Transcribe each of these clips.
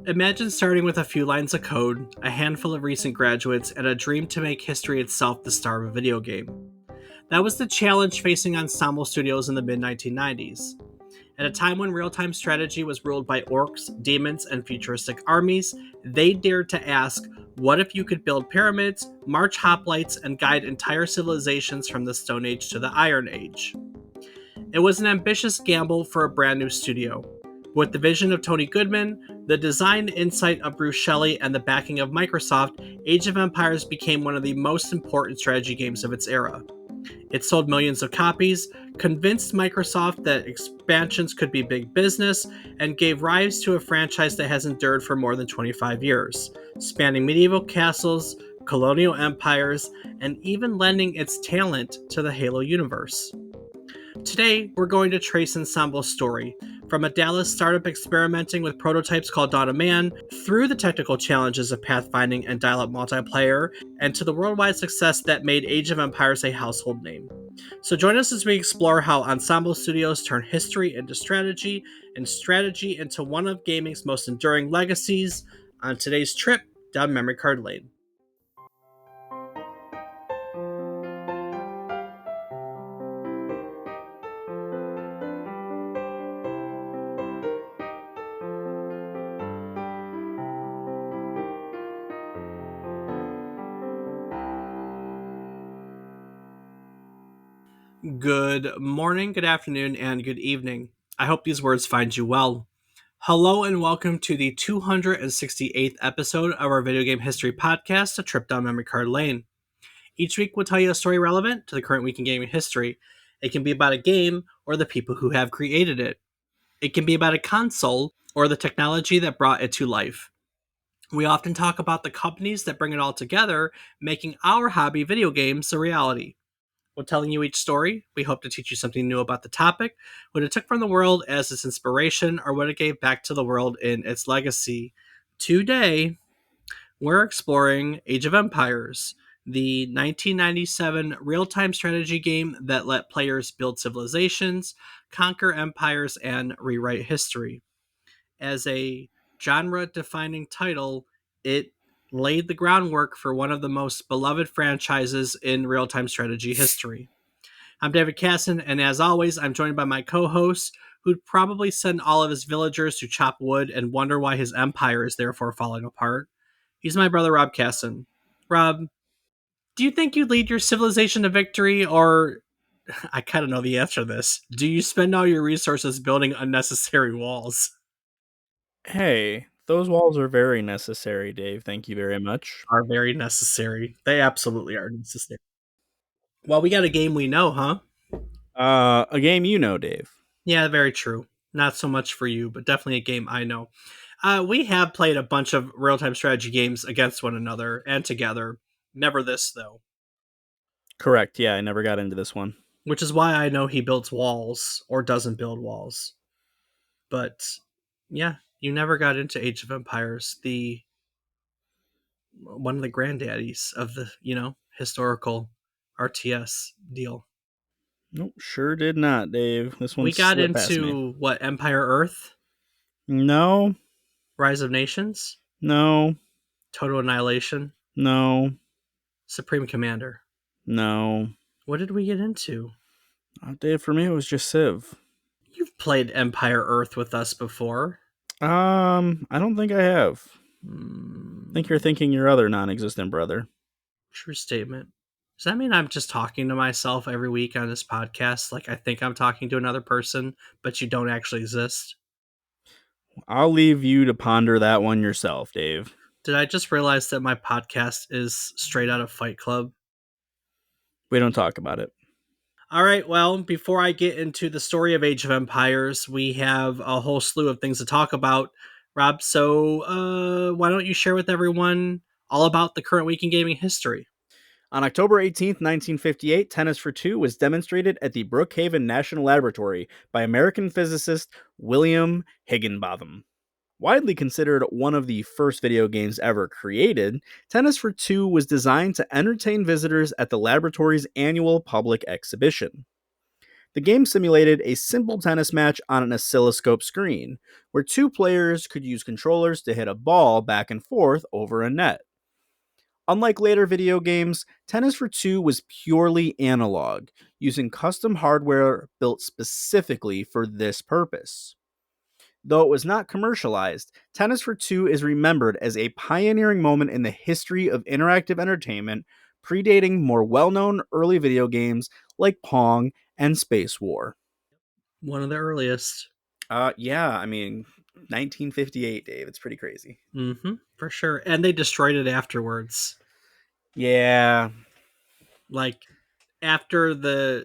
Imagine starting with a few lines of code, a handful of recent graduates, and a dream to make history itself the star of a video game. That was the challenge facing Ensemble Studios in the mid 1990s. At a time when real time strategy was ruled by orcs, demons, and futuristic armies, they dared to ask, what if you could build pyramids, march hoplites, and guide entire civilizations from the Stone Age to the Iron Age? It was an ambitious gamble for a brand new studio. With the vision of Tony Goodman, the design insight of Bruce Shelley, and the backing of Microsoft, Age of Empires became one of the most important strategy games of its era. It sold millions of copies, convinced Microsoft that expansions could be big business, and gave rise to a franchise that has endured for more than 25 years, spanning medieval castles, colonial empires, and even lending its talent to the Halo universe. Today, we're going to trace Ensemble's story, from a Dallas startup experimenting with prototypes called Dawn of Man, through the technical challenges of pathfinding and dial-up multiplayer, and to the worldwide success that made Age of Empires a household name. So join us as we explore how Ensemble Studios turn history into strategy, and strategy into one of gaming's most enduring legacies on today's trip down memory card lane. Good morning, good afternoon, and good evening. I hope these words find you well. Hello and welcome to the 268th episode of our video game history podcast, A Trip Down Memory Card Lane. Each week we'll tell you a story relevant to the current week in gaming history. It can be about a game or the people who have created it. It can be about a console or the technology that brought it to life. We often talk about the companies that bring it all together, making our hobby video games a reality. When telling you each story, we hope to teach you something new about the topic, what it took from the world as its inspiration, or what it gave back to the world in its legacy. Today, we're exploring Age of Empires, the 1997 real-time strategy game that let players build civilizations, conquer empires, and rewrite history. As a genre-defining title, it laid the groundwork for one of the most beloved franchises in real-time strategy history. I'm David Casson, and as always, I'm joined by my co-host, who'd probably send all of his villagers to chop wood and wonder why his empire is therefore falling apart. He's my brother, Rob Casson. Rob, do you think you'd lead your civilization to victory, or I kind of know the answer to this. Do you spend all your resources building unnecessary walls? Hey, those walls are very necessary, Dave. Thank you very much. Are very necessary. They absolutely are necessary. Well, we got a game we know, huh? A game you know, Dave. Yeah, very true. Not so much for you, but definitely a game I know. We have played a bunch of real-time strategy games against one another and together. Never this, though. Correct, yeah, I never got into this one. Which is why I know he builds walls, or doesn't build walls. But, yeah, you never got into Age of Empires, the one of the granddaddies of the, historical RTS deal. Nope, sure did not, Dave. This one We got slipped past me. into, what, Empire Earth? No, Rise of Nations? no, Total Annihilation? no, Supreme Commander? no. What did we get into? Dave, for me, it was just Civ. You've played Empire Earth with us before. I don't think I have. I think you're thinking your other non-existent brother. True statement. Does that mean I'm just talking to myself every week on this podcast? Like I think I'm talking to another person, but you don't actually exist? I'll leave you to ponder that one yourself, Dave. Did I just realize that my podcast is straight out of Fight Club? We don't talk about it. All right, well, before I get into the story of Age of Empires, we have a whole slew of things to talk about, Rob. So why don't you share with everyone all about the current week in gaming history? On October 18th, 1958, Tennis for Two was demonstrated at the Brookhaven National Laboratory by American physicist William Higginbotham. Widely considered one of the first video games ever created, Tennis for Two was designed to entertain visitors at the laboratory's annual public exhibition. The game simulated a simple tennis match on an oscilloscope screen, where two players could use controllers to hit a ball back and forth over a net. Unlike later video games, Tennis for Two was purely analog, using custom hardware built specifically for this purpose. Though it was not commercialized, Tennis for Two is remembered as a pioneering moment in the history of interactive entertainment, predating more well known early video games like Pong and Space War. One of the earliest. Yeah, I mean, 1958, Dave. It's pretty crazy. For sure. And they destroyed it afterwards. Yeah. Like after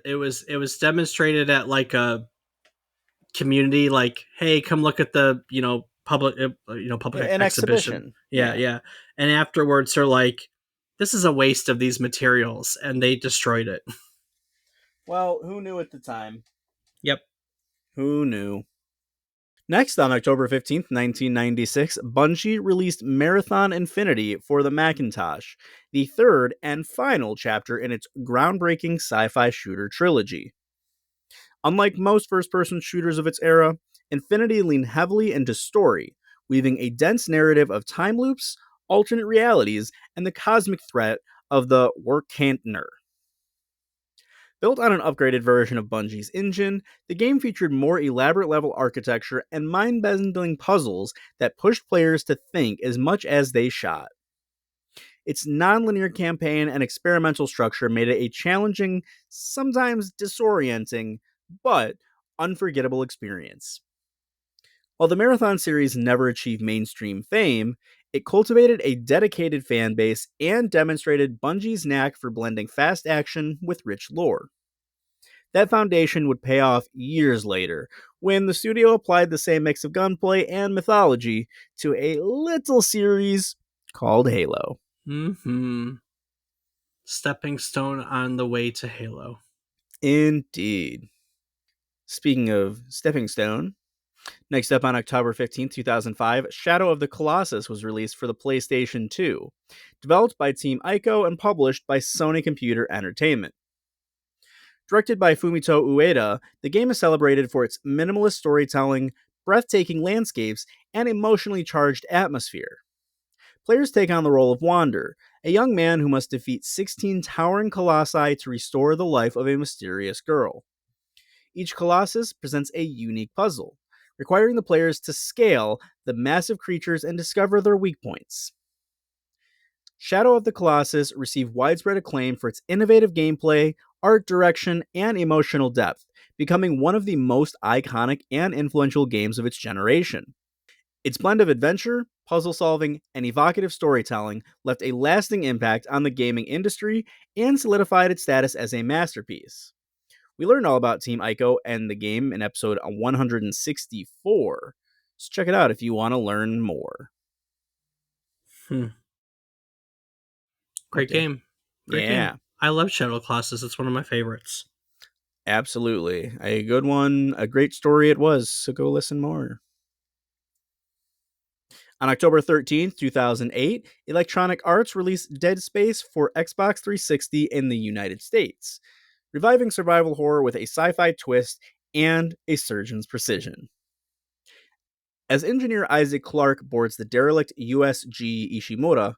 it was demonstrated at like a community, like, hey, come look at the public An exhibition. exhibition. Yeah, yeah. And afterwards they're like, this is a waste of these materials, and they destroyed it. Well, who knew at the time? Yep. Who knew? Next, on October 15th, 1996, Bungie released Marathon Infinity for the Macintosh, the third and final chapter in its groundbreaking sci-fi shooter trilogy. Unlike most first-person shooters of its era, Infinity leaned heavily into story, weaving a dense narrative of time loops, alternate realities, and the cosmic threat of the Warcantner. Built on an upgraded version of Bungie's engine, the game featured more elaborate level architecture and mind-bending puzzles that pushed players to think as much as they shot. Its non-linear campaign and experimental structure made it a challenging, sometimes disorienting, but unforgettable experience. While the Marathon series never achieved mainstream fame, it cultivated a dedicated fan base and demonstrated Bungie's knack for blending fast action with rich lore. That foundation would pay off years later when the studio applied the same mix of gunplay and mythology to a little series called Halo. Stepping stone on the way to Halo. Indeed. Speaking of stepping stone, next up on October 15th, 2005, Shadow of the Colossus was released for the PlayStation 2, developed by Team Ico and published by Sony Computer Entertainment. Directed by Fumito Ueda, the game is celebrated for its minimalist storytelling, breathtaking landscapes, and emotionally charged atmosphere. Players take on the role of Wander, a young man who must defeat 16 towering colossi to restore the life of a mysterious girl. Each colossus presents a unique puzzle, requiring the players to scale the massive creatures and discover their weak points. Shadow of the Colossus received widespread acclaim for its innovative gameplay, art direction, and emotional depth, becoming one of the most iconic and influential games of its generation. Its blend of adventure, puzzle solving, and evocative storytelling left a lasting impact on the gaming industry and solidified its status as a masterpiece. We learned all about Team Ico and the game in episode 164, so check it out if you want to learn more. Great game. Great game. I love Shadow Colossus. It's one of my favorites. Absolutely. A good one, a great story it was, so go listen more. On October 13th, 2008, Electronic Arts released Dead Space for Xbox 360 in the United States, reviving survival horror with a sci-fi twist and a surgeon's precision. As engineer Isaac Clarke boards the derelict USG Ishimura,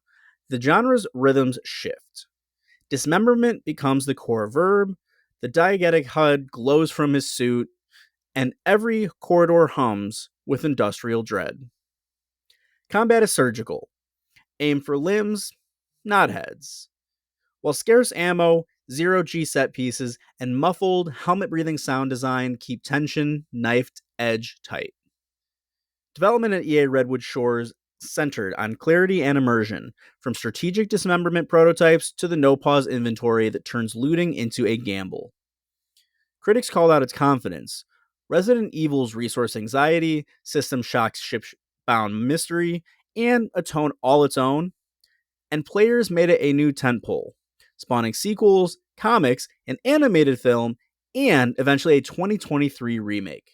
the genre's rhythms shift. Dismemberment becomes the core verb, the diegetic HUD glows from his suit, and every corridor hums with industrial dread. Combat is surgical. Aim for limbs, not heads. While scarce ammo, zero-G set pieces, and muffled, helmet-breathing sound design keep tension, knifed, edge tight. Development at EA Redwood Shores centered on clarity and immersion, from strategic dismemberment prototypes to the no-pause inventory that turns looting into a gamble. Critics called out its confidence. Resident Evil's resource anxiety, System Shock's ship-bound mystery, and a tone all its own, and players made it a new tentpole, spawning sequels, comics, an animated film, and eventually a 2023 remake.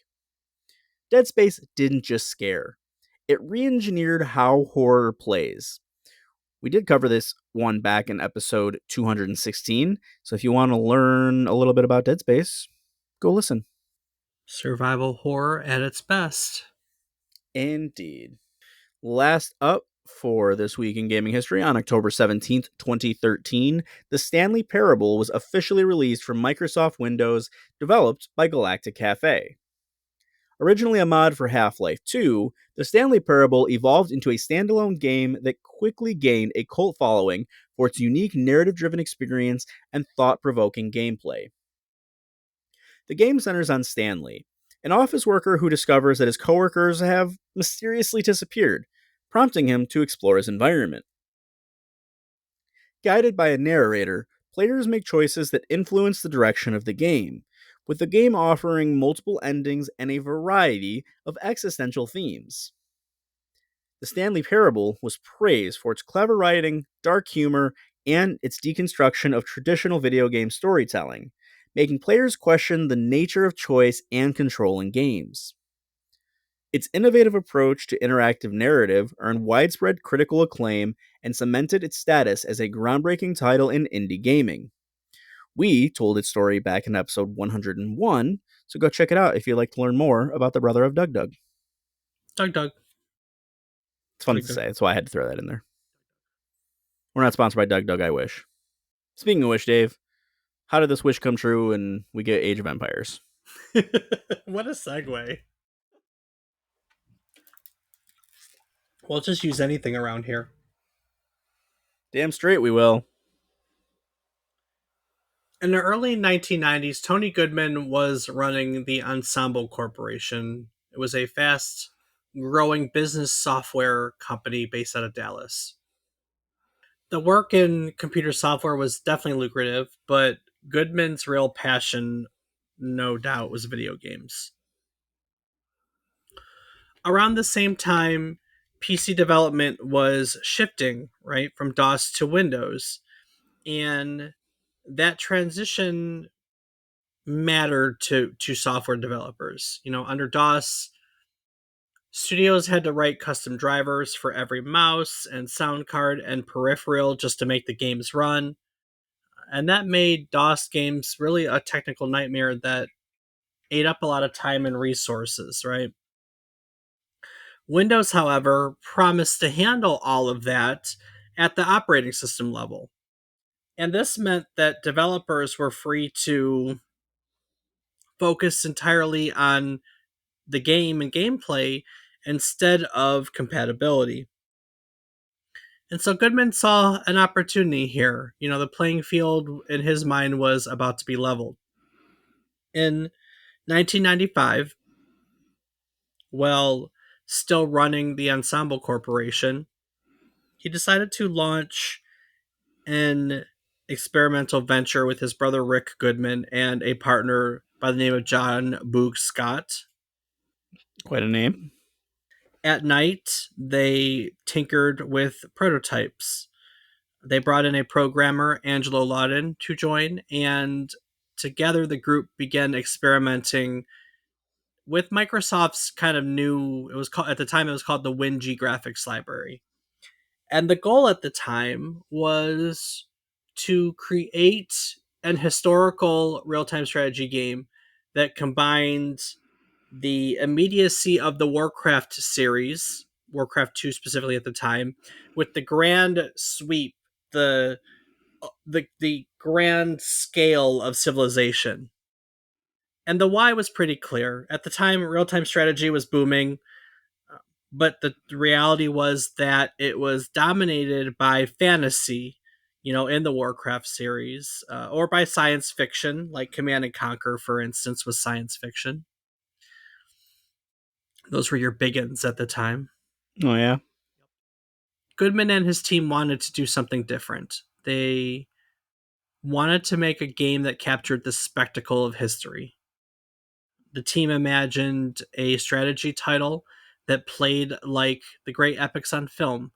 Dead Space didn't just scare. It re-engineered how horror plays. We did cover this one back in episode 216, so if you want to learn a little bit about Dead Space, go listen. Survival horror at its best. Indeed. Last up for this week in gaming history, on October 17th, 2013, the Stanley Parable was officially released for Microsoft Windows, developed by Galactic Cafe. Originally a mod for Half-Life 2, the Stanley Parable evolved into a standalone game that quickly gained a cult following for its unique narrative-driven experience and thought-provoking gameplay. The game centers on Stanley, an office worker who discovers that his coworkers have mysteriously disappeared, prompting him to explore his environment. Guided by a narrator, players make choices that influence the direction of the game, with the game offering multiple endings and a variety of existential themes. The Stanley Parable was praised for its clever writing, dark humor, and its deconstruction of traditional video game storytelling, making players question the nature of choice and control in games. Its innovative approach to interactive narrative earned widespread critical acclaim and cemented its status as a groundbreaking title in indie gaming. We told its story back in episode 101, so go check it out if you'd like to learn more about the brother of Doug Doug. Doug. It's fun to say, that's why I had to throw that in there. We're not sponsored by Doug Doug, I wish. Speaking of which, Dave, how did this wish come true and we get Age of Empires? What a segue. We'll just use anything around here. Damn straight we will. In the early 1990s, Tony Goodman was running the Ensemble Corporation. It was a fast growing business software company based out of Dallas. The work in computer software was definitely lucrative, but Goodman's real passion, no doubt, was video games. Around the same time, PC development was shifting, right, from DOS to Windows. And that transition mattered to software developers. Under DOS, studios had to write custom drivers for every mouse and sound card and peripheral just to make the games run. And that made DOS games really a technical nightmare that ate up a lot of time and resources, right? Windows, however, promised to handle all of that at the operating system level. And this meant that developers were free to focus entirely on the game and gameplay instead of compatibility. And so Goodman saw an opportunity here. The playing field in his mind was about to be leveled. In 1995, while still running the Ensemble Corporation, he decided to launch an experimental venture with his brother Rick Goodman and a partner by the name of John Boog Scott. Quite a name. At night, they tinkered with prototypes. They brought in a programmer, Angelo Lawton, to join, and together the group began experimenting with Microsoft's kind of new, it was called, at the time it was called the WinG graphics library. And the goal at the time was to create an historical real-time strategy game that combined the immediacy of the Warcraft series, Warcraft 2 specifically at the time, with the grand sweep, the grand scale of civilization. And the why was pretty clear. At the time, real-time strategy was booming, but the reality was that it was dominated by fantasy, in the Warcraft series, or by science fiction, like Command and Conquer, for instance, was science fiction. Those were your big uns at the time. Oh, yeah. Goodman and his team wanted to do something different. They wanted to make a game that captured the spectacle of history. The team imagined a strategy title that played like the great epics on film.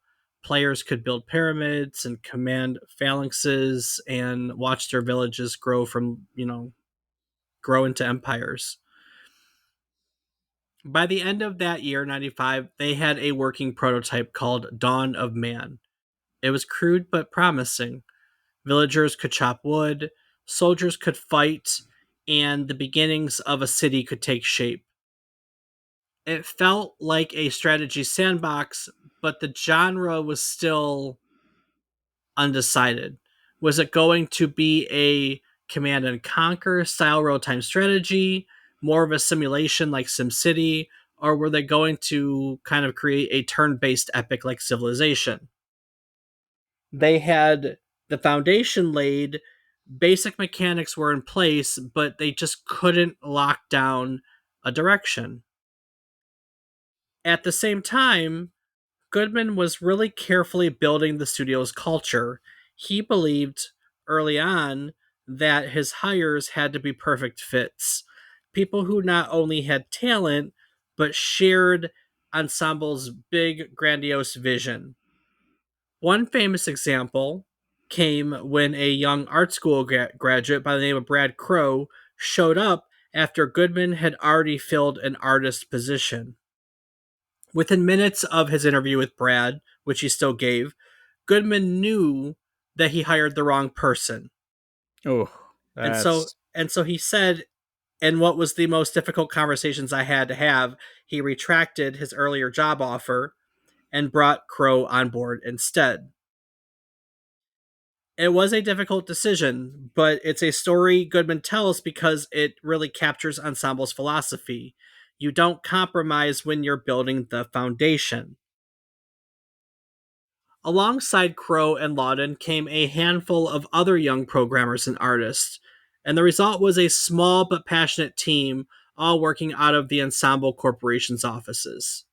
Players could build pyramids and command phalanxes and watch their villages grow into empires. By the end of that year, 95, they had a working prototype called Dawn of Man. It was crude but promising. Villagers could chop wood, soldiers could fight, and the beginnings of a city could take shape. It felt like a strategy sandbox, but the genre was still undecided. Was it going to be a command and conquer style real time strategy, more of a simulation like SimCity, or were they going to kind of create a turn based epic like Civilization? They had the foundation laid, basic mechanics were in place, but they just couldn't lock down a direction. At the same time, Goodman was really carefully building the studio's culture. He believed early on that his hires had to be perfect fits. People who not only had talent, but shared Ensemble's big, grandiose vision. One famous example came when a young art school graduate by the name of Brad Crow showed up after Goodman had already filled an artist position. Within minutes of his interview with Brad, which he still gave, Goodman knew that he hired the wrong person. Oh, And so that's and so he said, in what was the most difficult conversations I had to have, he retracted his earlier job offer and brought Crow on board instead. It was a difficult decision, but it's a story Goodman tells because it really captures Ensemble's philosophy. You don't compromise when you're building the foundation. Alongside Crow and Lawton came a handful of other young programmers and artists, and the result was a small but passionate team, all working out of the Ensemble Corporation's offices.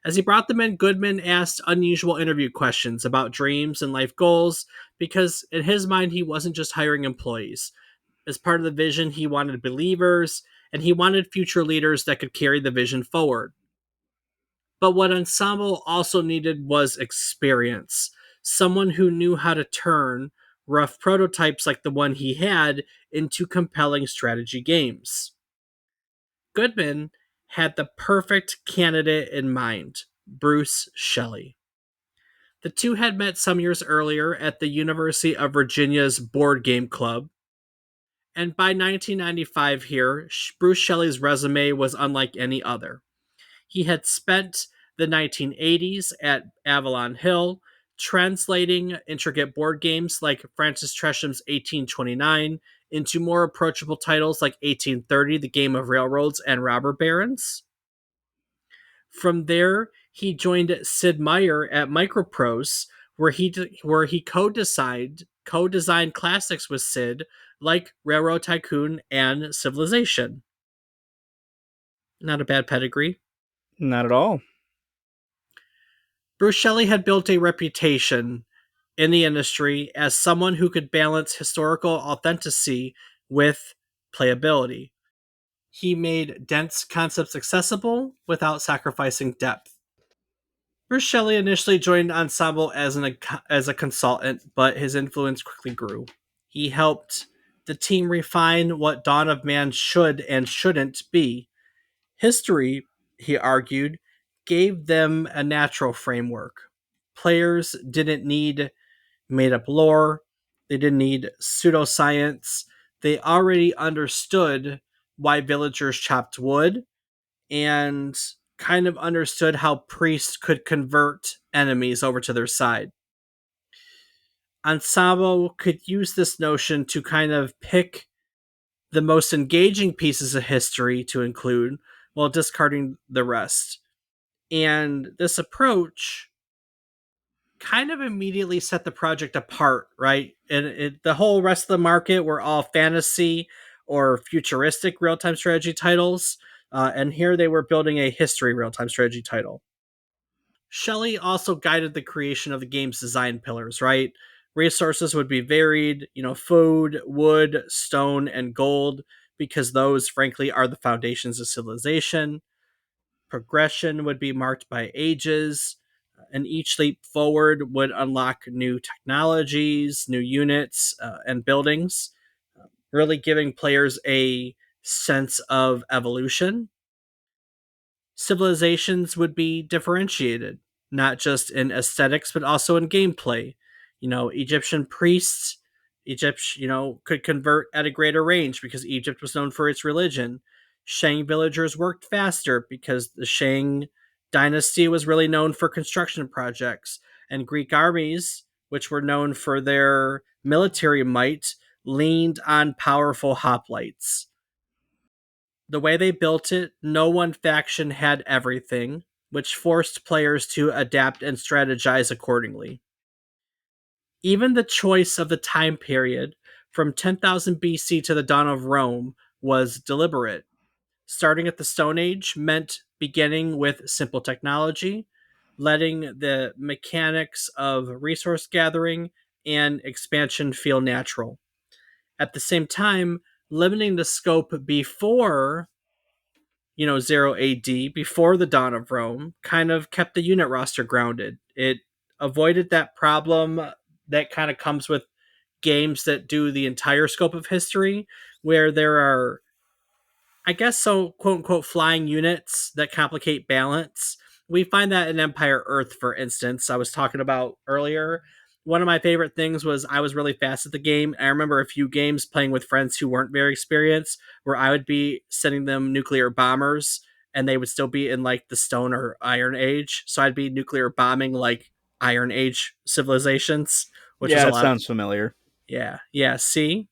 As he brought them in, Goodman asked unusual interview questions about dreams and life goals because, in his mind, he wasn't just hiring employees. As part of the vision, he wanted believers and he wanted future leaders that could carry the vision forward. But what Ensemble also needed was experience. Someone who knew how to turn rough prototypes like the one he had into compelling strategy games. Goodman had the perfect candidate in mind, Bruce Shelley. The two had met some years earlier at the University of Virginia's Board Game Club, and by 1995 here, Bruce Shelley's resume was unlike any other. He had spent the 1980s at Avalon Hill translating intricate board games like Francis Tresham's 1829 into more approachable titles like 1830, The Game of Railroads, and Robber Barons. From there, he joined Sid Meier at Microprose, where he co-designed classics with Sid like Railroad Tycoon and Civilization. Not a bad pedigree. not at all. Bruce Shelley had built a reputation in the industry as someone who could balance historical authenticity with playability. He made dense concepts accessible without sacrificing depth. Bruce Shelley initially joined Ensemble as a consultant, but his influence quickly grew. He helped the team refine what Dawn of Man should and shouldn't be. History, he argued, gave them a natural framework. Players didn't need made up lore, they didn't need pseudoscience. They already understood why villagers chopped wood and kind of understood how priests could convert enemies over to their side. Ensemble could use this notion to kind of pick the most engaging pieces of history to include while discarding the rest. And this approach kind of immediately set the project apart, right? And the whole rest of the market were all fantasy or futuristic real time strategy titles. And here they were building a history real time strategy title. Shelley also guided the creation of the game's design pillars, right? Resources would be varied, food, wood, stone, and gold, because those, frankly, are the foundations of civilization. Progression would be marked by ages, and each leap forward would unlock new technologies, new units, and buildings, really giving players a sense of evolution. Civilizations would be differentiated, not just in aesthetics, but also in gameplay. Egyptian priests, Egypt, could convert at a greater range because Egypt was known for its religion. Shang villagers worked faster because the Shang dynasty was really known for construction projects. And Greek armies, which were known for their military might, leaned on powerful hoplites. The way they built it, no one faction had everything, which forced players to adapt and strategize accordingly. Even the choice of the time period from 10,000 BC to the dawn of Rome was deliberate. Starting at the Stone Age meant beginning with simple technology, letting the mechanics of resource gathering and expansion feel natural. At the same time, limiting the scope before 0 AD, before the dawn of Rome, kind of kept the unit roster grounded. It avoided that problem that kind of comes with games that do the entire scope of history, where there are, I guess, so quote unquote flying units that complicate balance. We find that in Empire Earth, for instance, I was talking about earlier. One of my favorite things was I was really fast at the game. I remember a few games playing with friends who weren't very experienced, where I would be sending them nuclear bombers and they would still be in like the Stone or Iron Age. So I'd be nuclear bombing like Iron Age civilizations, which was Yeah, a it lot of, sounds familiar. yeah, yeah. See,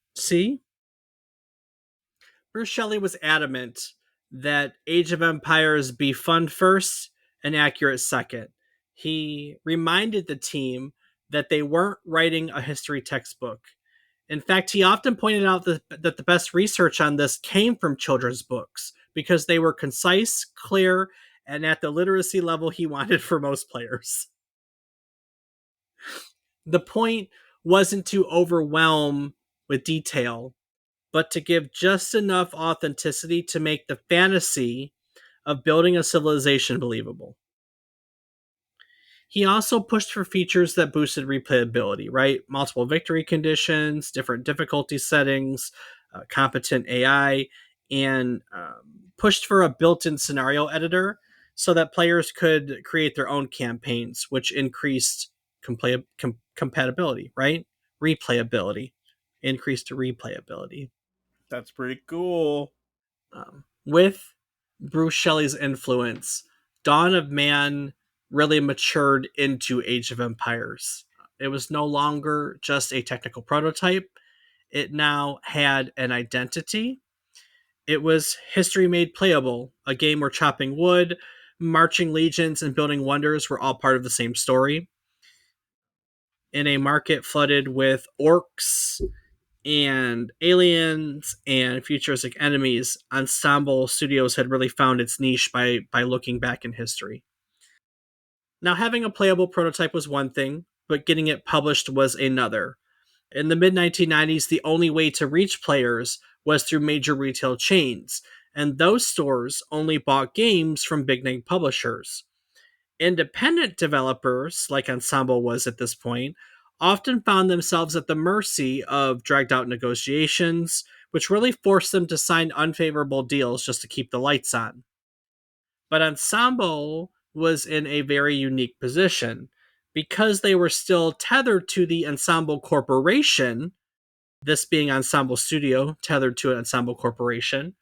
Bruce Shelley was adamant that Age of Empires be fun first and accurate second. He reminded the team that they weren't writing a history textbook. In fact, he often pointed out that the best research on this came from children's books because they were concise, clear, and at the literacy level he wanted for most players. The point wasn't to overwhelm with detail, but to give just enough authenticity to make the fantasy of building a civilization believable. He also pushed for features that boosted replayability, right? Multiple victory conditions, different difficulty settings, competent AI, and pushed for a built in scenario editor so that players could create their own campaigns, which increased compatibility, right? Replayability, increased replayability. That's pretty cool. With Bruce Shelley's influence, Dawn of Man really matured into Age of Empires. It was no longer just a technical prototype, it now had an identity. It was history made playable, a game where chopping wood, marching legions, and building wonders were all part of the same story. In a market flooded with orcs and aliens and futuristic enemies, Ensemble Studios had really found its niche by looking back in history. Now, having a playable prototype was one thing, but getting it published was another. In the mid 1990s, the only way to reach players was through major retail chains, and those stores only bought games from big name publishers. Independent developers, like Ensemble was at this point, often found themselves at the mercy of dragged out negotiations, which really forced them to sign unfavorable deals just to keep the lights on. But Ensemble was in a very unique position. Because they were still tethered to the Ensemble Corporation, this being Ensemble Studio, tethered to an Ensemble Corporation,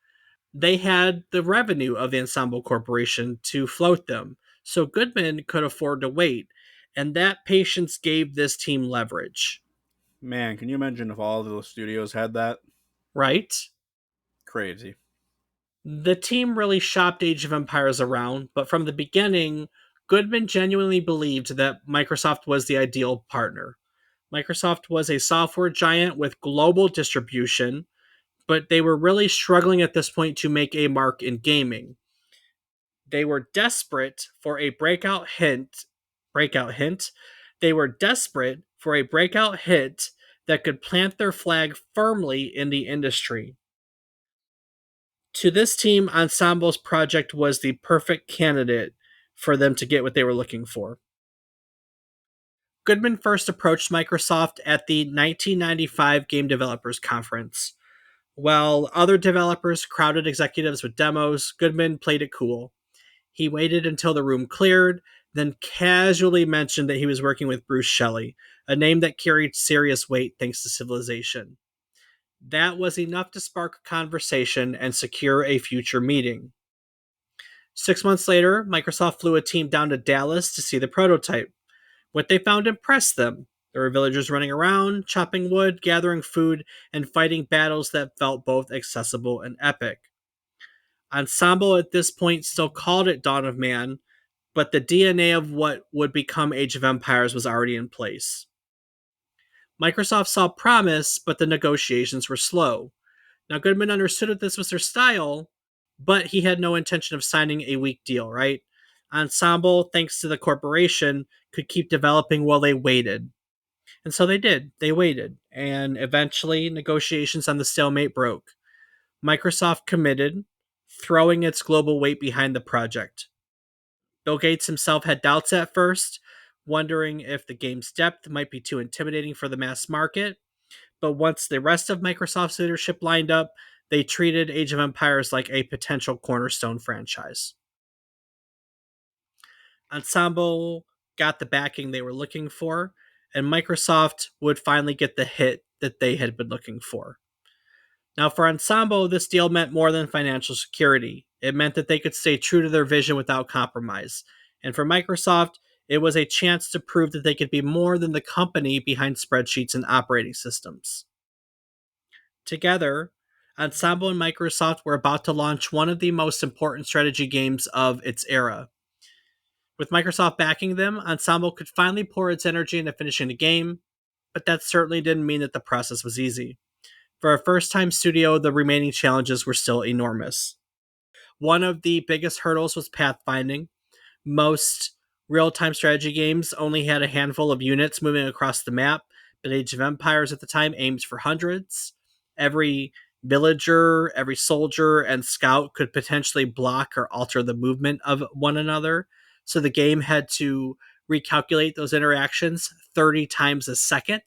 they had the revenue of the Ensemble Corporation to float them. So Goodman could afford to wait, and that patience gave this team leverage, Man, can you imagine if all of those studios had that? right? Crazy. The team really shopped Age of Empires around, but from the beginning, Goodman genuinely believed that Microsoft was the ideal partner. Microsoft was a software giant with global distribution, but they were really struggling at this point to make a mark in gaming. They were desperate for a breakout hint. They were desperate for a breakout hit that could plant their flag firmly in the industry. To this team, Ensemble's project was the perfect candidate for them to get what they were looking for. Goodman first approached Microsoft at the 1995 Game Developers Conference. While other developers crowded executives with demos, Goodman played it cool. He waited until the room cleared, then casually mentioned that he was working with Bruce Shelley, a name that carried serious weight thanks to Civilization. That was enough to spark a conversation and secure a future meeting. 6 months later, Microsoft flew a team down to Dallas to see the prototype. What they found impressed them. There were villagers running around, chopping wood, gathering food, and fighting battles that felt both accessible and epic. Ensemble at this point still called it Dawn of Man, but the DNA of what would become Age of Empires was already in place. Microsoft saw promise, but the negotiations were slow. Now, Goodman understood that this was their style, but he had no intention of signing a weak deal, right? Ensemble, thanks to the corporation, could keep developing while they waited. And so they did. They waited. And eventually, negotiations on the stalemate broke. Microsoft committed, throwing its global weight behind the project. Bill Gates himself had doubts at first, wondering if the game's depth might be too intimidating for the mass market. But once the rest of Microsoft's leadership lined up, they treated Age of Empires like a potential cornerstone franchise. Ensemble got the backing they were looking for, and Microsoft would finally get the hit that they had been looking for. Now, for Ensemble, this deal meant more than financial security. It meant that they could stay true to their vision without compromise. And for Microsoft, it was a chance to prove that they could be more than the company behind spreadsheets and operating systems. Together, Ensemble and Microsoft were about to launch one of the most important strategy games of its era. With Microsoft backing them, Ensemble could finally pour its energy into finishing the game, but that certainly didn't mean that the process was easy. For a first time studio, the remaining challenges were still enormous. One of the biggest hurdles was pathfinding. Most real time strategy games only had a handful of units moving across the map, but Age of Empires at the time aimed for hundreds. Every villager, every soldier, and scout could potentially block or alter the movement of one another. So the game had to recalculate those interactions 30 times a second.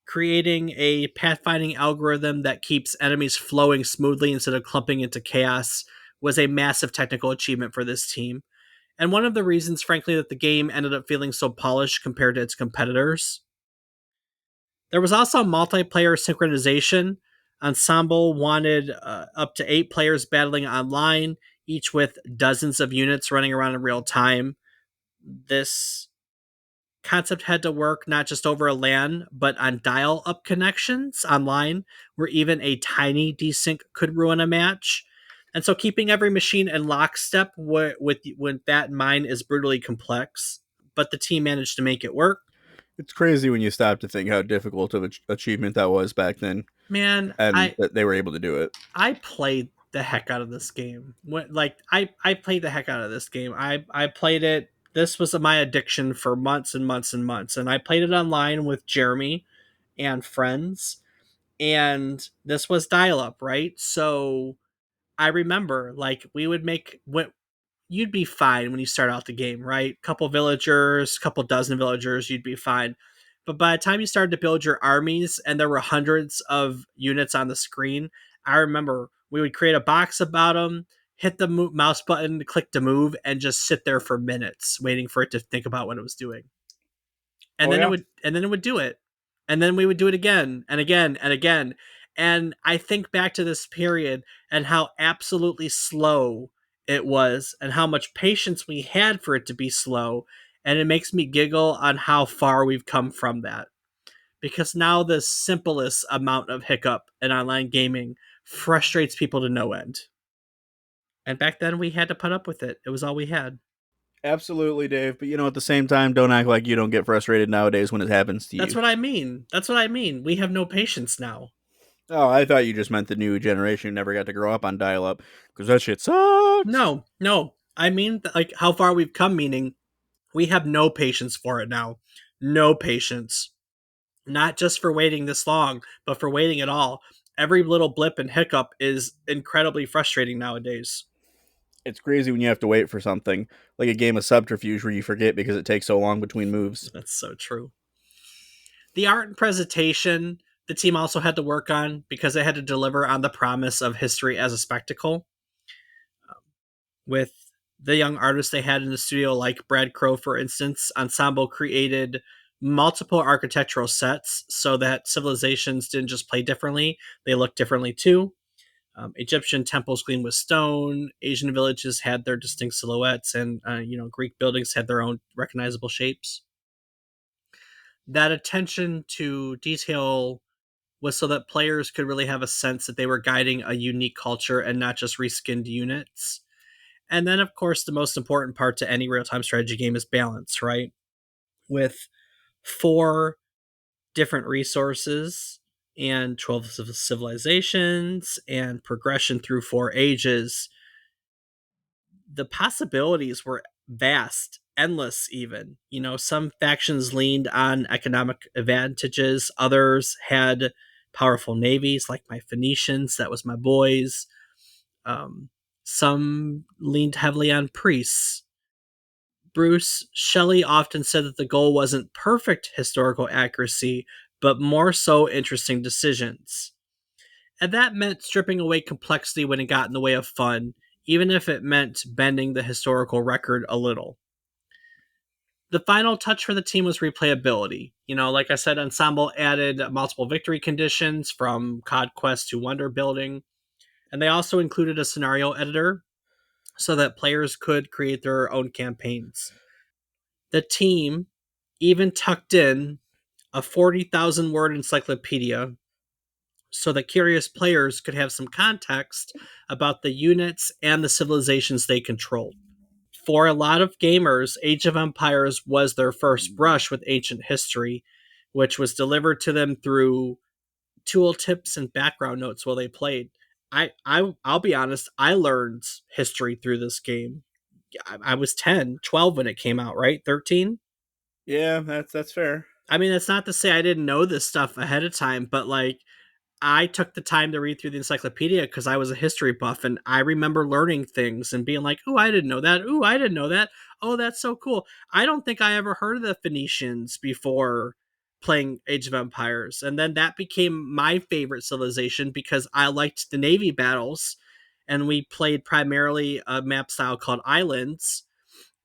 Creating a pathfinding algorithm that keeps enemies flowing smoothly instead of clumping into chaos was a massive technical achievement for this team. And one of the reasons, frankly, that the game ended up feeling so polished compared to its competitors. There was also multiplayer synchronization. Ensemble wanted up to 8 players battling online, each with dozens of units running around in real time. This concept had to work not just over a LAN, but on dial up connections online, where even a tiny desync could ruin a match. And so keeping every machine in lockstep with that in mind is brutally complex, but the team managed to make it work. It's crazy when you stop to think how difficult of an achievement that was back then, Man, and I that they were able to do it. I played the heck out of this game. I played the heck out of this game. I played it. This was my addiction for months and months and months, and I played it online with Jeremy and friends. And this was dial up, right? So I remember like we would make what you'd be fine when you start out the game, right? Couple villagers, couple dozen villagers, you'd be fine. But by the time you started to build your armies and there were hundreds of units on the screen, I remember we would create a box about them, hit the mouse button, click to move, and just sit there for minutes waiting for it to think about what it was doing. And Oh then it yeah, would do it. And then we would do it again and again and again. And I think back to this period and how absolutely slow it was and how much patience we had for it to be slow. And it makes me giggle on how far we've come from that. Because now the simplest amount of hiccup in online gaming frustrates people to no end. And back then we had to put up with it. It was all we had. absolutely, Dave. But at the same time, don't act like you don't get frustrated nowadays when it happens to That's you. what I mean. That's what I mean. We have no patience now. Oh, I thought you just meant the new generation who never got to grow up on dial-up because that shit sucks. No, no. I mean, like how far we've come, meaning we have no patience for it now. No patience. Not just for waiting this long, but for waiting at all. Every little blip and hiccup is incredibly frustrating nowadays. It's crazy when you have to wait for something like a game of subterfuge where you forget because it takes so long between moves. That's so true. The art and presentation the team also had to work on because they had to deliver on the promise of history as a spectacle. With the young artists they had in the studio, like Brad Crow, for instance, Ensemble created multiple architectural sets so that civilizations didn't just play differently, they looked differently too. Egyptian temples gleamed with stone, Asian villages had their distinct silhouettes, and Greek buildings had their own recognizable shapes. That attention to detail was so that players could really have a sense that they were guiding a unique culture and not just reskinned units. And then, of course, the most important part to any real time strategy game is balance, right? With four different resources and 12 civilizations and progression through four ages, the possibilities were vast, endless, even. Some factions leaned on economic advantages, others had powerful navies, like my Phoenicians, that was my boys. Um, some leaned heavily on priests. Bruce Shelley often said that the goal wasn't perfect historical accuracy, but more so interesting decisions. And that meant stripping away complexity when it got in the way of fun, even if it meant bending the historical record a little. The final touch for the team was replayability. Like I said, Ensemble added multiple victory conditions from conquest to wonder building, and they also included a scenario editor so that players could create their own campaigns. The team even tucked in a 40,000 word encyclopedia so that curious players could have some context about the units and the civilizations they controlled. For a lot of gamers, Age of Empires was their first brush with ancient history, which was delivered to them through tooltips and background notes while they played. I'll be honest, I learned history through this game. I was 10, 12 when it came out, right? 13? Yeah, that's fair. I mean, that's not to say I didn't know this stuff ahead of time, but like I took the time to read through the encyclopedia because I was a history buff, and I remember learning things and being like, "Oh, I didn't know that. Oh, I didn't know that. Oh, that's so cool." I don't think I ever heard of the Phoenicians before playing Age of Empires, and then that became my favorite civilization because I liked the navy battles, and we played primarily a map style called Islands,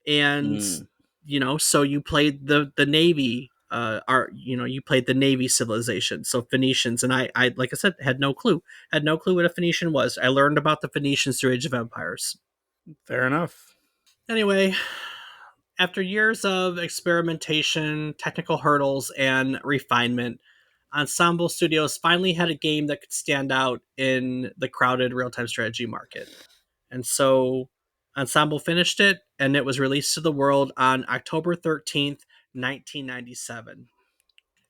and Mm, so you played the navy you played the navy civilization, so Phoenicians, and I like I said, had no clue what a Phoenician was. I learned about the Phoenicians through Age of Empires. fair enough. Anyway, after years of experimentation, technical hurdles, and refinement, Ensemble Studios finally had a game that could stand out in the crowded real-time strategy market. And so Ensemble finished it, and it was released to the world on October 13th, 1997.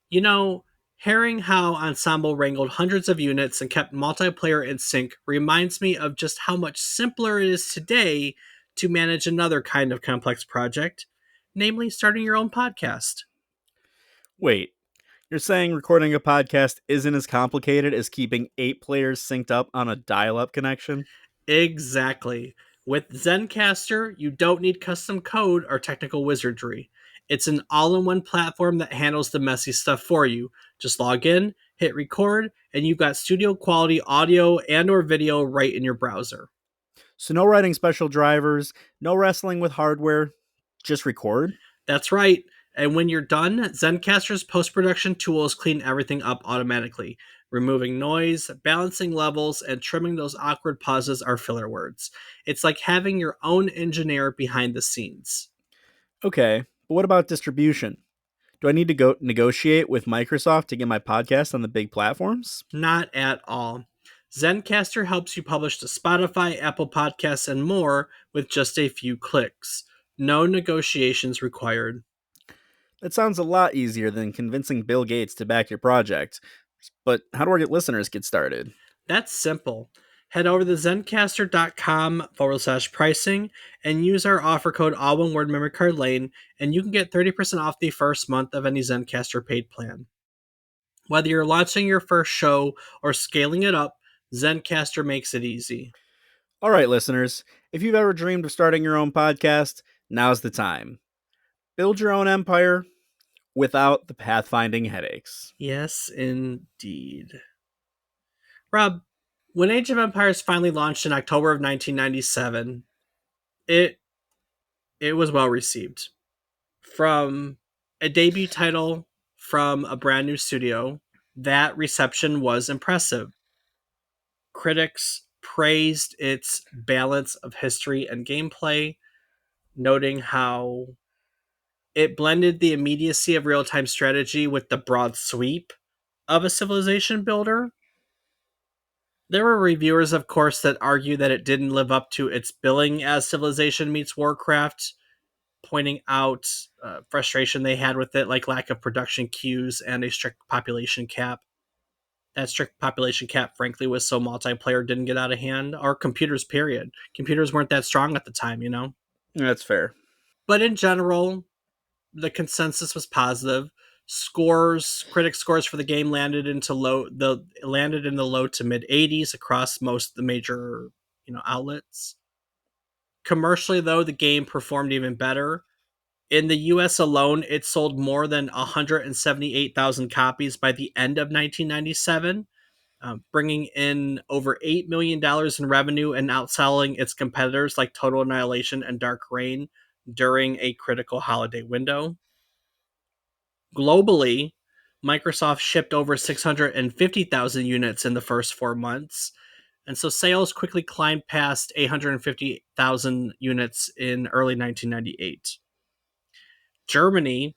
You know, Hearing how Ensemble wrangled hundreds of units and kept multiplayer in sync reminds me of just how much simpler it is today to manage another kind of complex project, namely starting your own podcast. Wait, you're saying recording a podcast isn't as complicated as keeping 8 players synced up on a dial up connection? Exactly. With Zencaster, you don't need custom code or technical wizardry. It's an all in one platform that handles the messy stuff for you. Just log in, hit record, and you've got studio quality audio and or video right in your browser. So, no writing special drivers, no wrestling with hardware, just record? That's right. And when you're done, Zencaster's post production tools clean everything up automatically, removing noise, balancing levels, and trimming those awkward pauses or filler words. It's like having your own engineer behind the scenes. Okay, but what about distribution? Do I need to go negotiate with Microsoft to get my podcast on the big platforms? Not at all. Zencaster helps you publish to Spotify, Apple Podcasts, and more with just a few clicks. No negotiations required. That sounds a lot easier than convincing Bill Gates to back your project. But how do our listeners get started? That's simple. Head over to zencaster.com/pricing and use our offer code all one word memory card lane, and you can get 30% off the first month of any Zencaster paid plan. Whether you're launching your first show or scaling it up, Zencaster makes it easy. All right, listeners, if you've ever dreamed of starting your own podcast, now's the time. Build your own empire without the pathfinding headaches. Yes, indeed. Rob, when Age of Empires finally launched in October of 1997, it It was well received. From a debut title from a brand new studio, that reception was impressive. Critics praised its balance of history and gameplay, noting how it blended the immediacy of real time strategy with the broad sweep of a civilization builder. There were reviewers, of course, that argue that it didn't live up to its billing as Civilization meets Warcraft, pointing out frustration they had with it, like lack of production queues and a strict population cap. That strict population cap, frankly, was so multiplayer didn't get out of hand, or computers, period. Computers weren't that strong at the time, you know? That's fair. But in general, the consensus was positive. Critic scores for the game landed in the low to mid 80s across most of the major, outlets. Commercially, though, the game performed even better. In the US alone, it sold more than 178,000 copies by the end of 1997, bringing in over $8 million in revenue and outselling its competitors like Total Annihilation and Dark Reign during a critical holiday window. Globally, Microsoft shipped over 650,000 units in the first 4 months, and so sales quickly climbed past 850,000 units in early 1998. Germany,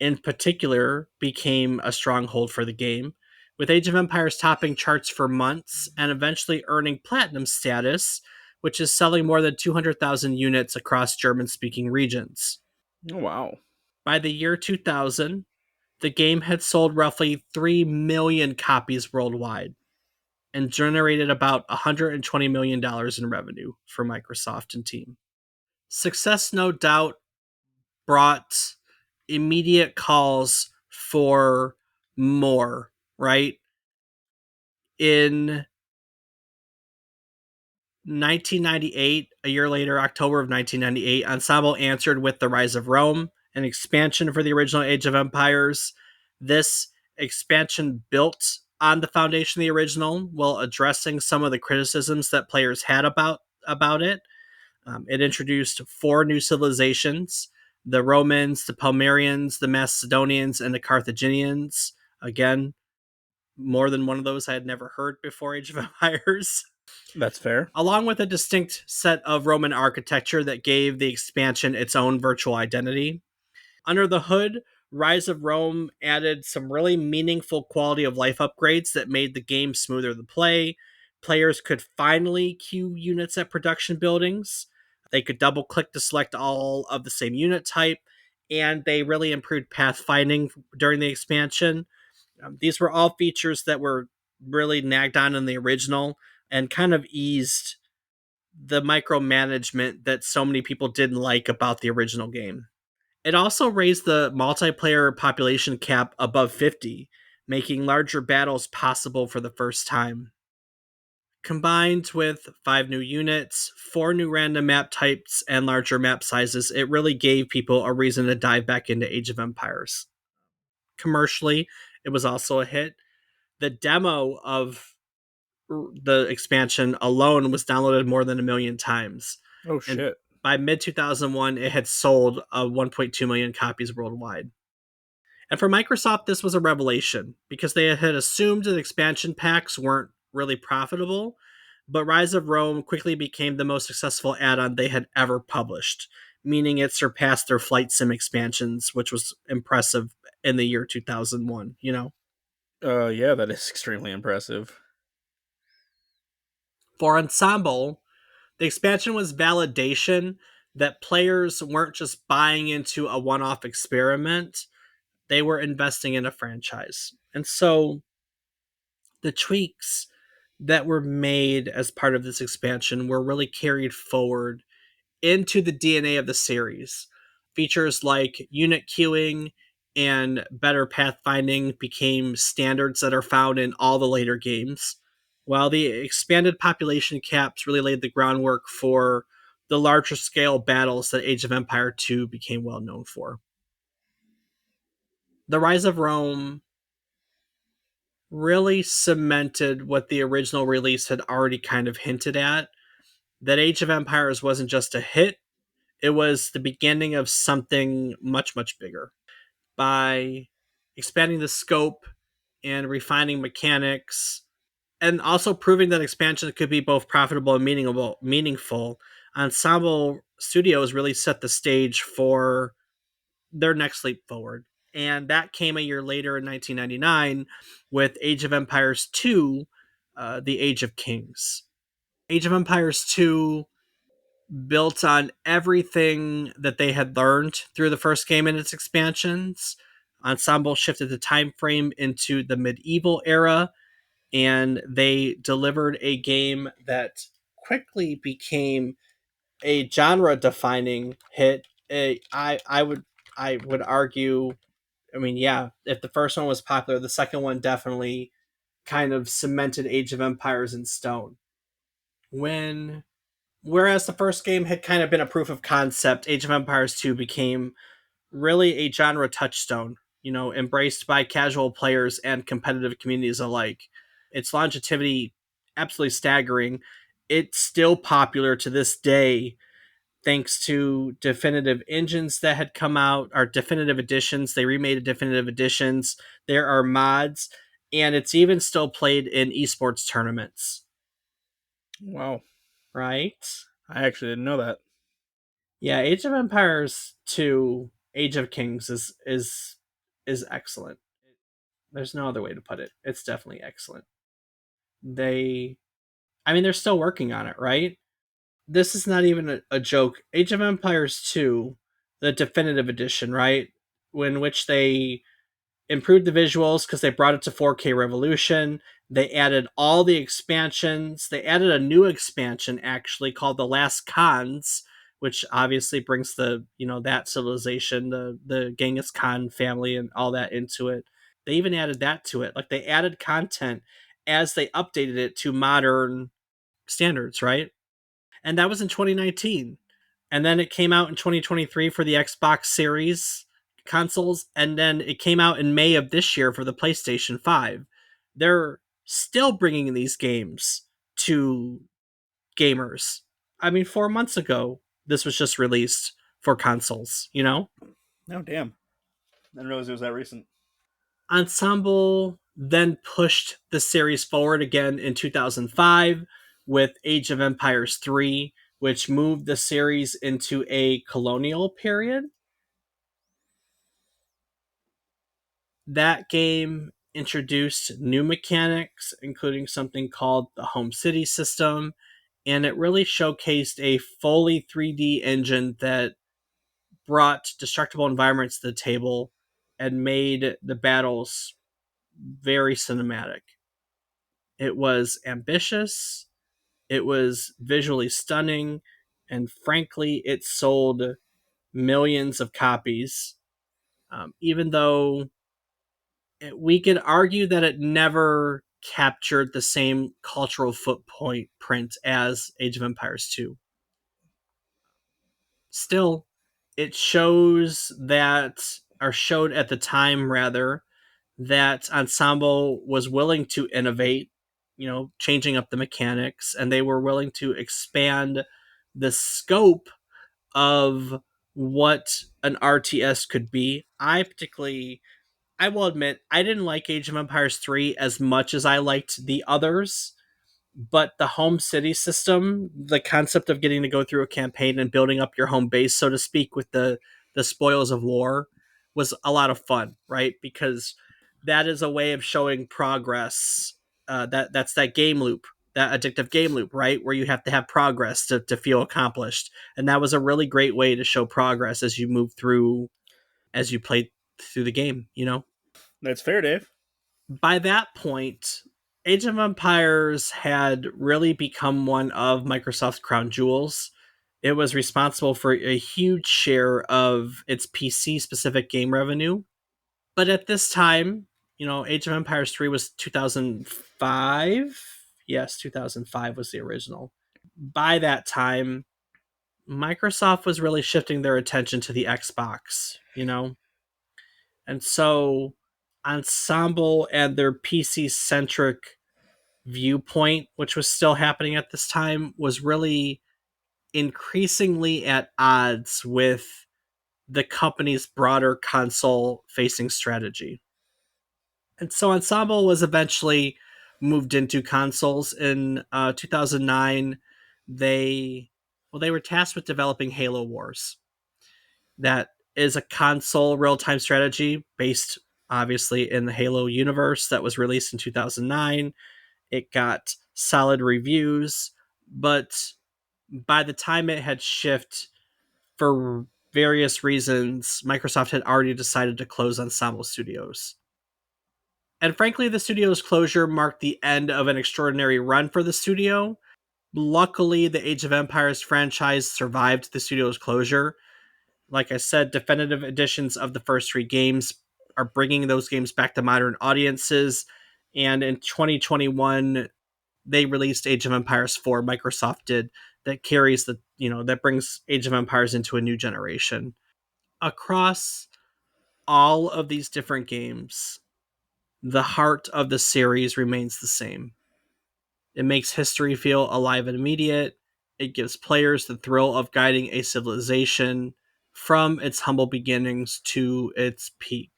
in particular, became a stronghold for the game, with Age of Empires topping charts for months and eventually earning platinum status, which is selling more than 200,000 units across German speaking regions. Oh, wow. By the year 2000, the game had sold roughly 3 million copies worldwide and generated about $120 million in revenue for Microsoft and team. Success, no doubt, brought immediate calls for more, right? In 1998, a year later, October of 1998, Ensemble answered with The Rise of Rome, an expansion for the original Age of Empires. This expansion built on the foundation of the original while addressing some of the criticisms that players had about it. It introduced 4 new civilizations: the Romans, the Palmyrians, the Macedonians, and the Carthaginians. Again, more than one of those I had never heard before Age of Empires. That's fair. Along with a distinct set of Roman architecture that gave the expansion its own virtual identity. Under the hood, Rise of Rome added some really meaningful quality of life upgrades that made the game smoother to play. Players could finally queue units at production buildings. They could double click to select all of the same unit type, and they really improved pathfinding during the expansion. These were all features that were really nagged on in the original and kind of eased the micromanagement that so many people didn't like about the original game. It also raised the multiplayer population cap above 50, making larger battles possible for the first time. Combined with 5 new units, 4 new random map types, and larger map sizes, it really gave people a reason to dive back into Age of Empires. Commercially, it was also a hit. The demo of the expansion alone was downloaded more than 1 million times. Oh, And shit. by mid 2001, it had sold 1.2 million copies worldwide. And for Microsoft, this was a revelation because they had assumed that expansion packs weren't really profitable, but Rise of Rome quickly became the most successful add on they had ever published, meaning it surpassed their flight sim expansions, which was impressive in the year 2001, Yeah, that is extremely impressive. For Ensemble, the expansion was validation that players weren't just buying into a one off experiment, they were investing in a franchise. And so the tweaks that were made as part of this expansion were really carried forward into the DNA of the series. Features like unit queuing and better pathfinding became standards that are found in all the later games, while the expanded population caps really laid the groundwork for the larger scale battles that Age of Empire 2 became well known for. The Rise of Rome really cemented what the original release had already kind of hinted at, that Age of Empires wasn't just a hit, It was the beginning of something much, much bigger. By expanding the scope and refining mechanics, and also proving that expansion could be both profitable and meaningful, Ensemble Studios really set the stage for their next leap forward. And that came a year later in 1999 with Age of Empires 2, The Age of Kings. Age of Empires 2 built on everything that they had learned through the first game and its expansions. Ensemble shifted the time frame into the medieval era, and they delivered a game that quickly became a genre defining hit. I would argue, I mean, yeah, if the first one was popular, the second one definitely kind of cemented Age of Empires in stone. When Whereas the first game had kind of been a proof of concept, Age of Empires 2 became really a genre touchstone, embraced by casual players and competitive communities alike. Its longevity, absolutely staggering. It's still popular to this day, thanks to definitive engines that had come out, or definitive editions. They remade definitive editions. There are mods, and it's even still played in esports tournaments. Wow. Right? I actually didn't know that. Yeah, Age of Empires 2, Age of Kings is excellent. There's no other way to put it. It's definitely excellent. They I mean they're still working on it, right? This is not even a joke. Age of Empires 2, the definitive edition, right? In which they improved the visuals because they brought it to 4K Revolution. They added all the expansions. They added a new expansion actually called The Last Khans, which obviously brings the, that civilization, the Genghis Khan family and all that into it. They even added that to it. Like they added content as they updated it to modern standards, right? And that was in 2019. And then it came out in 2023 for the Xbox Series consoles, and then it came out in May of this year for the PlayStation 5. They're still bringing these games to gamers. I mean, 4 months ago, this was just released for consoles, Oh, damn. I didn't realize it was that recent. Ensemble then pushed the series forward again in 2005 with Age of Empires 3, which moved the series into a colonial period. That game introduced new mechanics, including something called the Home City system, and it really showcased a fully 3D engine that brought destructible environments to the table and made the battles very cinematic. It was ambitious, it was visually stunning, and frankly, it sold millions of copies. Even though we could argue that it never captured the same cultural footprint as Age of Empires 2. Still, it shows that, or showed at the time rather, that Ensemble was willing to innovate, changing up the mechanics, and they were willing to expand the scope of what an RTS could be. I will admit, I didn't like Age of Empires 3 as much as I liked the others, but the home city system, the concept of getting to go through a campaign and building up your home base, so to speak, with the spoils of war was a lot of fun, right? Because that is a way of showing progress. That's that game loop, that addictive game loop, right? Where you have to have progress to feel accomplished. And that was a really great way to show progress as you move through, as you played through the game. That's fair, Dave. By that point, Age of Empires had really become one of Microsoft's crown jewels. It was responsible for a huge share of its PC specific game revenue. But at this time, Age of Empires 3 was 2005. Yes, 2005 was the original. By that time, Microsoft was really shifting their attention to the Xbox. And so Ensemble and their PC centric viewpoint, which was still happening at this time, was really increasingly at odds with the company's broader console facing strategy. And so Ensemble was eventually moved into consoles in 2009. They were tasked with developing Halo Wars. That is a console real-time strategy based obviously in the Halo universe that was released in 2009. It got solid reviews, but by the time it had shipped, for various reasons, Microsoft had already decided to close Ensemble Studios. And frankly, the studio's closure marked the end of an extraordinary run for the studio. Luckily, the Age of Empires franchise survived the studio's closure. Like I said, definitive editions of the first three games are bringing those games back to modern audiences. And in 2021, they released Age of Empires 4. Microsoft did, that carries that brings Age of Empires into a new generation. Across all of these different games, the heart of the series remains the same. It makes history feel alive and immediate. It gives players the thrill of guiding a civilization from its humble beginnings to its peak.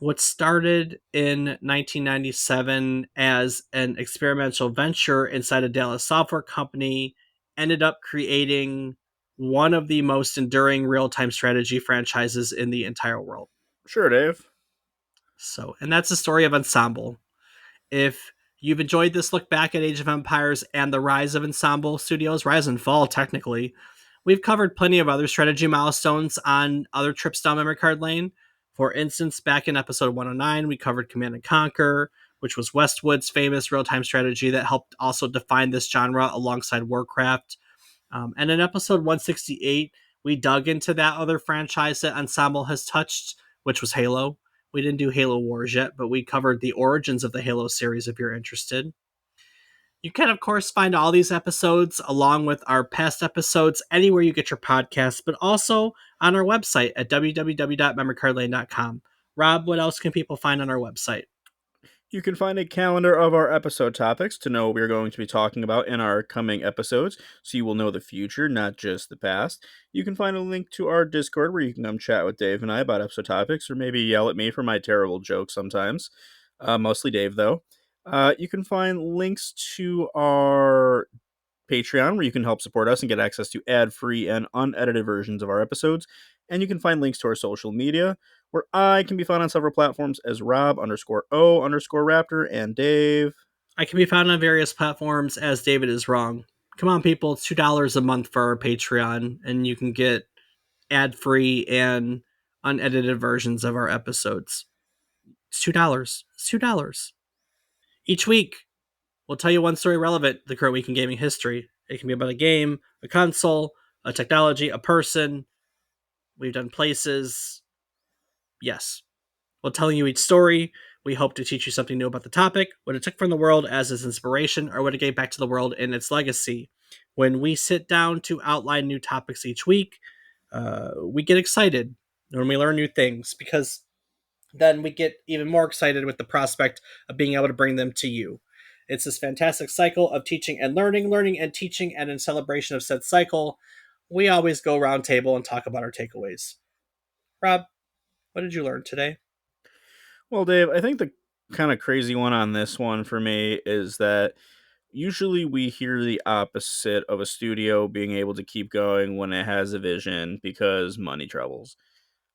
What started in 1997 as an experimental venture inside a Dallas software company ended up creating one of the most enduring real time strategy franchises in the entire world. Sure, Dave. So, and that's the story of Ensemble. If you've enjoyed this look back at Age of Empires and the rise of Ensemble Studios, rise and fall technically, we've covered plenty of other strategy milestones on other trips down memory card lane. For instance, back in episode 109, we covered Command and Conquer, which was Westwood's famous real-time strategy that helped also define this genre alongside Warcraft. And in episode 168, we dug into that other franchise that Ensemble has touched, which was Halo. We didn't do Halo Wars yet, but we covered the origins of the Halo series if you're interested. You can, of course, find all these episodes along with our past episodes anywhere you get your podcasts, but also on our website at www.memorycardlane.com. Rob, what else can people find on our website? You can find a calendar of our episode topics to know what we're going to be talking about in our coming episodes, so you will know the future, not just the past. You can find a link to our Discord where you can come chat with Dave and I about episode topics, or maybe yell at me for my terrible jokes sometimes. Mostly Dave, though. You can find links to our Patreon, where you can help support us and get access to ad-free and unedited versions of our episodes. And you can find links to our social media, where I can be found on several platforms as Rob_O_Raptor and Dave. I can be found on various platforms as David is wrong. Come on, people, it's $2 a month for our Patreon, and you can get ad-free and unedited versions of our episodes. It's $2. It's $2. Each week, we'll tell you one story relevant to the current week in gaming history. It can be about a game, a console, a technology, a person. We've done places. Yes. We'll tell you each story. We hope to teach you something new about the topic, what it took from the world as its inspiration, or what it gave back to the world in its legacy. When we sit down to outline new topics each week, we get excited when we learn new things because then we get even more excited with the prospect of being able to bring them to you. It's this fantastic cycle of teaching and learning, learning and teaching, and in celebration of said cycle, we always go round table and talk about our takeaways. Rob, what did you learn today? Well, Dave, I think the kind of crazy one on this one for me is that usually we hear the opposite of a studio being able to keep going when it has a vision because money troubles.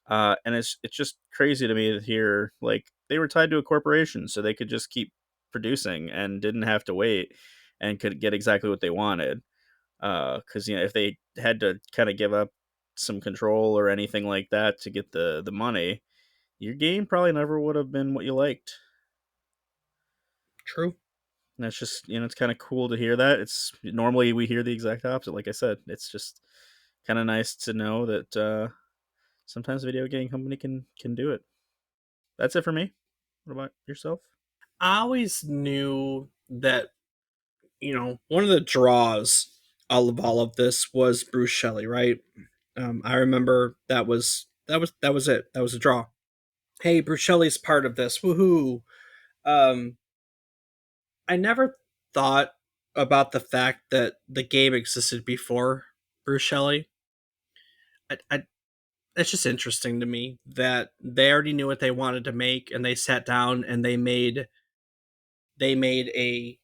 And it's just crazy to me to hear like they were tied to a corporation, so they could just keep producing and didn't have to wait and could get exactly what they wanted. Because if they had to kind of give up some control or anything like that to get the money, your game probably never would have been what you liked. True. And that's just it's kind of cool to hear that. It's normally we hear the exact opposite. Like I said, it's just kind of nice to know that sometimes a video game company can do it. That's it for me. What about yourself? I always knew that, one of the draws of all of this was Bruce Shelley, right? I remember that was it. That was a draw. Hey, Bruce Shelley's part of this. Woohoo! Um, I never thought about the fact that the game existed before Bruce Shelley. I it's just interesting to me that they already knew what they wanted to make, and they sat down and they made a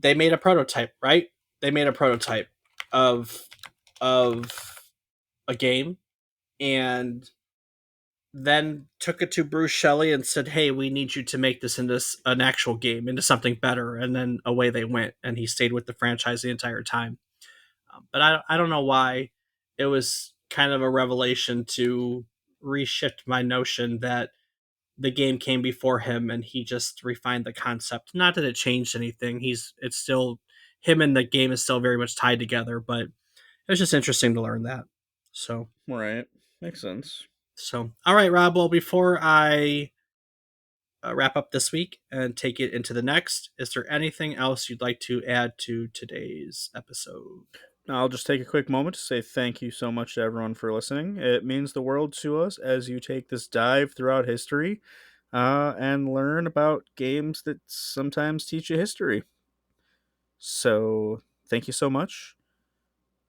they made a prototype, right? They made a prototype of of a game, and then took it to Bruce Shelley and said, "Hey, we need you to make this into an actual game, into something better." And then away they went, and he stayed with the franchise the entire time. But I don't know why it was kind of a revelation to reshift my notion that the game came before him and he just refined the concept. Not that it changed anything. It's still him and the game is still very much tied together, but it was just interesting to learn that. So Right. Makes sense. all right, Rob. Well, before I wrap up this week and take it into the next, is there anything else you'd like to add to today's episode? I'll just take a quick moment to say thank you so much to everyone for listening. It means the world to us as you take this dive throughout history and learn about games that sometimes teach you history. So, thank you so much,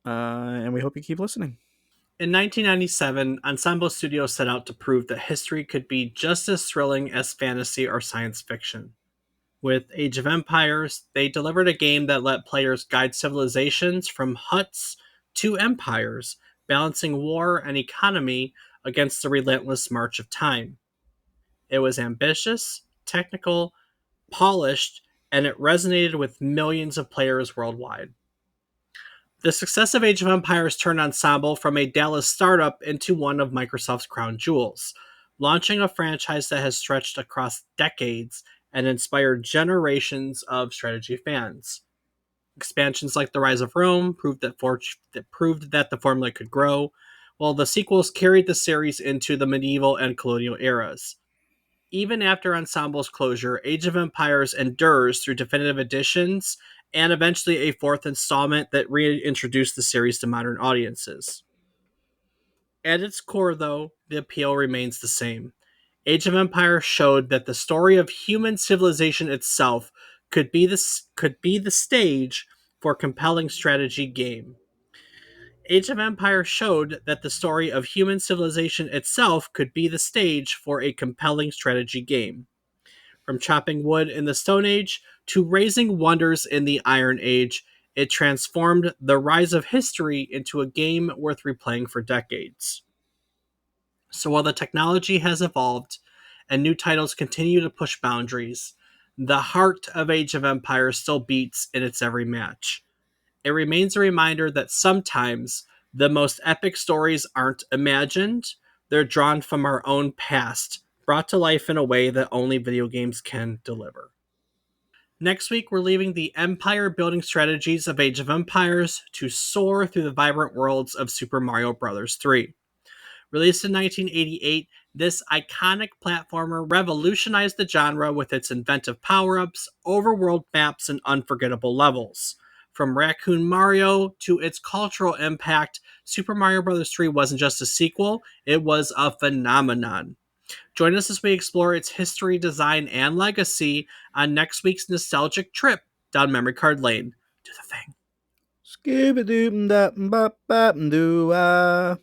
and we hope you keep listening. In 1997, Ensemble Studios set out to prove that history could be just as thrilling as fantasy or science fiction. With Age of Empires, they delivered a game that let players guide civilizations from huts to empires, balancing war and economy against the relentless march of time. It was ambitious, technical, polished, and it resonated with millions of players worldwide. The success of Age of Empires turned Ensemble from a Dallas startup into one of Microsoft's crown jewels, launching a franchise that has stretched across decades and inspired generations of strategy fans. Expansions like The Rise of Rome proved that the formula could grow, while the sequels carried the series into the medieval and colonial eras. Even after Ensemble's closure, Age of Empires endures through definitive editions and eventually a fourth installment that reintroduced the series to modern audiences. At its core, though, the appeal remains the same. Age of Empires showed that the story of human civilization itself could be the stage for a compelling strategy game. Age of Empires showed that the story of human civilization itself could be the stage for a compelling strategy game. From chopping wood in the Stone Age to raising wonders in the Iron Age, it transformed the rise of history into a game worth replaying for decades. So while the technology has evolved and new titles continue to push boundaries, the heart of Age of Empires still beats in its every match. It remains a reminder that sometimes the most epic stories aren't imagined, they're drawn from our own past, brought to life in a way that only video games can deliver. Next week, we're leaving the empire building strategies of Age of Empires to soar through the vibrant worlds of Super Mario Bros. 3. Released in 1988, this iconic platformer revolutionized the genre with its inventive power ups, overworld maps, and unforgettable levels. From Raccoon Mario to its cultural impact, Super Mario Bros. 3 wasn't just a sequel, it was a phenomenon. Join us as we explore its history, design, and legacy on next week's nostalgic trip down memory card lane. Do the thing. Skibba-doo-doo-ah.